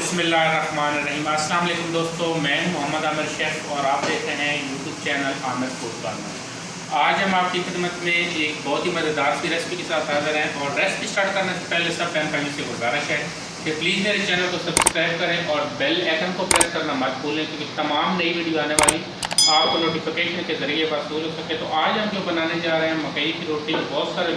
बिस्मिल्लाहिर्रहमानिर्रहीम। अस्सलाम वालेकुम दोस्तों, मैं मोहम्मद आमिर शेख और आप देख रहे हैं YouTube channel Aamir food corner. आज हम आपकी खिदमत में एक बहुत ही मज़ेदार सी रेसिपी के साथ हाजिर हैं और रेसिपी स्टार्ट करने से पहले सब फैमिली से गुजारिश है कि प्लीज़ मेरे चैनल को सब्सक्राइब करें और बेल आइकन को प्रेस करना मत भूलें, क्योंकि तमाम नई वीडियो आने वाली आपको नोटिफिकेशन के ज़रिए वसूल हो सके। तो आज हम जो बनाने जा रहे हैं मकई की रोटी। बहुत सारे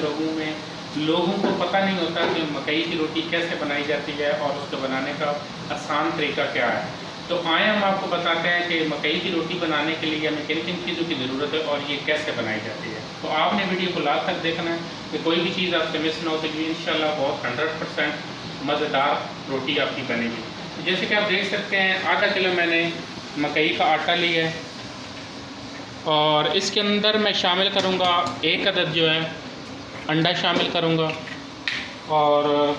लोगों को पता नहीं होता कि मकई की रोटी कैसे बनाई जाती है और उसको बनाने का आसान तरीका क्या है। तो आए हम आपको बताते हैं कि मकई की रोटी बनाने के लिए हमें किन किन चीज़ों की ज़रूरत है और ये कैसे बनाई जाती है। तो आपने वीडियो को लास्ट तक देखना है कि कोई भी चीज़ आपसे मिस ना हो, तो इंशाल्लाह बहुत 100% मज़ेदार रोटी आपकी बनेगी। तो जैसे कि आप देख सकते हैं, आधा किलो मैंने मकई का आटा लिया है और इसके अंदर मैं शामिल करूँगा एक अदद जो है अंडा शामिल करूँगा और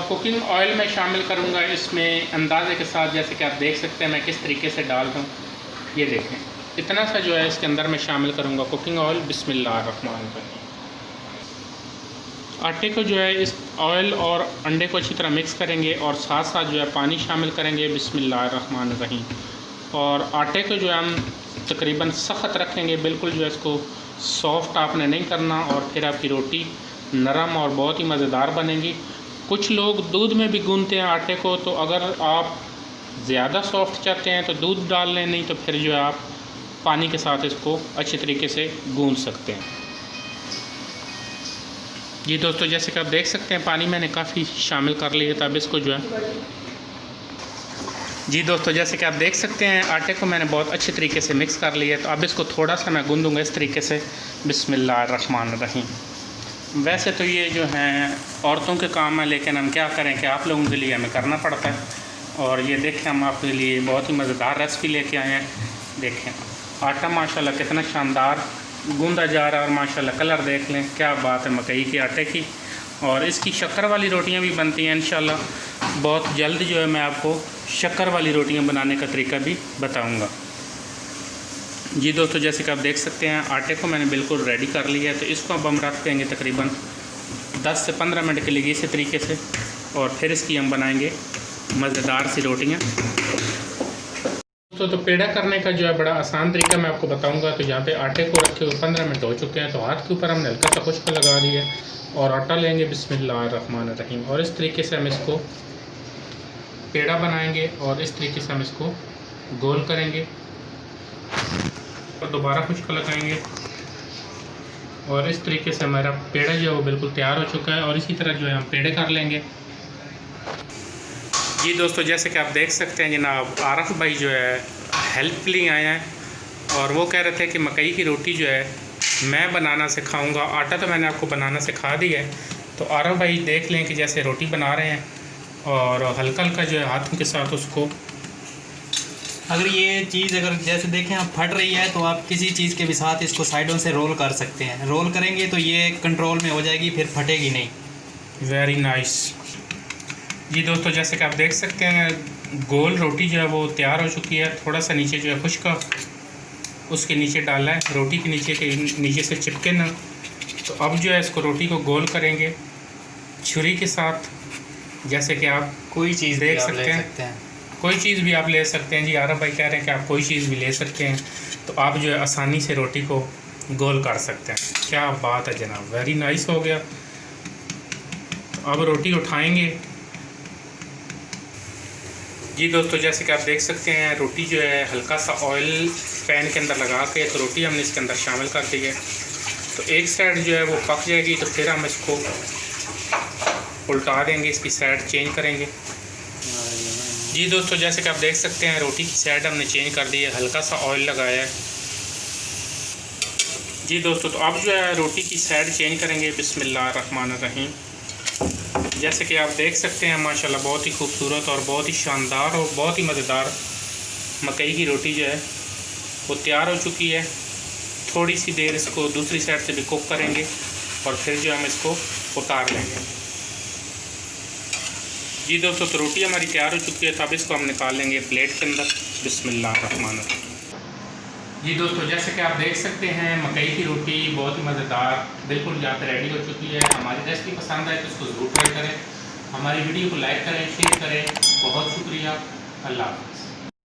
कुकिंग ऑयल में शामिल करूँगा इसमें अंदाज़े के साथ। जैसे कि आप देख सकते हैं मैं किस तरीके से डाल दूँ, ये देखें इतना सा जो है इसके अंदर मैं शामिल करूँगा कुकिंग ऑयल। बिस्मिल्लाहिर्रहमानिर्रहीम। आटे को जो है इस ऑयल और अंडे को अच्छी तरह मिक्स करेंगे और साथ साथ जो है पानी शामिल करेंगे। बिस्मिल्लाहिर्रहमानिर्रहीम। और आटे को जो है हम तकरीबन सख्त रखेंगे, बिल्कुल जो है इसको सॉफ्ट आपने नहीं करना और फिर आपकी रोटी नरम और बहुत ही मज़ेदार बनेगी। कुछ लोग दूध में भी गूंथते हैं आटे को, तो अगर आप ज़्यादा सॉफ्ट चाहते हैं तो दूध डाल लें, नहीं तो फिर जो है आप पानी के साथ इसको अच्छी तरीके से गूंथ सकते हैं। जी दोस्तों, जैसे कि आप देख सकते हैं पानी मैंने काफ़ी शामिल कर लिया था। अब इसको जो है जी दोस्तों, जैसे कि आप देख सकते हैं आटे को मैंने बहुत अच्छे तरीके से मिक्स कर लिया है। तो अब इसको थोड़ा सा मैं गूंदूंगा इस तरीके से। बिस्मिल्लाहिर्रहमानिर्रहीम। वैसे तो ये जो हैं औरतों के काम है, लेकिन हम क्या करें कि आप लोगों के लिए हमें करना पड़ता है। और ये देखें हम आपके लिए बहुत ही मज़ेदार रेसिपी लेके आए हैं। देखें आटा माशाल्लाह कितना शानदार गूंदा जा रहा है और माशाल्लाह कलर देख लें, क्या बात है मकई के आटे की। और इसकी शक्कर वाली रोटियां भी बनती हैं इंशाल्लाह। बहुत जल्द जो है मैं आपको शक्कर वाली रोटियां बनाने का तरीका भी बताऊंगा। जी दोस्तों, जैसे कि आप देख सकते हैं आटे को मैंने बिल्कुल रेडी कर लिया है। तो इसको अब हम रख देंगे तकरीबन 10 से 15 मिनट के लिए इसी तरीके से, और फिर इसकी हम बनाएंगे मज़ेदार सी रोटियाँ। तो पेड़ा करने का जो है बड़ा आसान तरीका मैं आपको बताऊंगा। तो यहाँ पे आटे को रखे हुए 15 मिनट हो चुके हैं, तो हाथ के ऊपर हमने हल्का सा खुश्क लगा दिया है और आटा लेंगे। बिस्मिल्लाहिर्रहमानिर्रहीम। और इस तरीके से हम इसको पेड़ा बनाएंगे और इस तरीके से हम इसको गोल करेंगे और दोबारा खुश्क लगाएंगे और इस तरीके से हमारा पेड़ा जो है वो बिल्कुल तैयार हो चुका है। और इसी तरह जो है हम पेड़े कर लेंगे। जी दोस्तों, जैसे कि आप देख सकते हैं जनाब आरफ भाई जो है हेल्प के लिए आए हैं और वो कह रहे थे कि मकई की रोटी जो है मैं बनाना सिखाऊंगा। आटा तो मैंने आपको बनाना सिखा दिया है। तो आरफ भाई देख लें कि जैसे रोटी बना रहे हैं और हल्का हल्का जो है हाथों के साथ उसको, अगर ये चीज़ अगर जैसे देखें आप फट रही है तो आप किसी चीज़ के भी साथ इसको साइडों से रोल कर सकते हैं। रोल करेंगे तो ये कंट्रोल में हो जाएगी, फिर फटेगी नहीं। Very nice. जी दोस्तों, जैसे कि आप देख सकते हैं गोल रोटी जो है वो तैयार हो चुकी है। थोड़ा सा नीचे जो है खुश्क उसके नीचे डालना है, रोटी के नीचे से चिपके ना। तो अब जो है इसको रोटी को गोल करेंगे छुरी के साथ। जैसे कि आप कोई चीज़ देख सकते हैं, कोई चीज़ भी आप ले सकते हैं। जी आरफ भाई कह रहे हैं कि आप कोई चीज़ भी ले सकते हैं, तो आप जो है आसानी से रोटी को गोल कर सकते हैं। क्या बात है जनाब, वेरी नाइस हो गया। अब रोटी उठाएंगे। जी दोस्तों, जैसे कि आप देख सकते हैं रोटी जो है हल्का सा ऑयल पैन के अंदर लगा के तो रोटी हमने इसके अंदर शामिल कर दी है। तो एक साइड जो है वो पक जाएगी तो फिर हम इसको उल्टा देंगे, इसकी साइड चेंज करेंगे। जी दोस्तों, जैसे कि आप देख सकते हैं रोटी की साइड हमने चेंज कर दी है, हल्का सा ऑयल लगाया है। जी दोस्तों, तो अब जो है रोटी की साइड चेंज करेंगे। बिस्मिल्लाहिर्रहमानिर्रहीम। जैसे कि आप देख सकते हैं माशाल्लाह बहुत ही खूबसूरत और बहुत ही शानदार और बहुत ही मज़ेदार मकई की रोटी जो है वो तैयार हो चुकी है। थोड़ी सी देर इसको दूसरी साइड से भी कुक करेंगे और फिर जो हम इसको उतार लेंगे। जी दोस्तों, तो रोटी हमारी तैयार हो चुकी है। तो अब इसको हम निकाल लेंगे प्लेट के अंदर। बिस्मिल्लाहिर्रहमानिर्रहीम। जी दोस्तों, जैसे कि आप देख सकते हैं मकई की रोटी बहुत ही मज़ेदार बिल्कुल यहाँ पे रेडी हो चुकी है। हमारी रेसिपी पसंद आए तो इसको ज़रूर ट्राई करें, हमारी वीडियो को लाइक करें, शेयर करें। बहुत शुक्रिया, अल्लाह हाफ़िज़।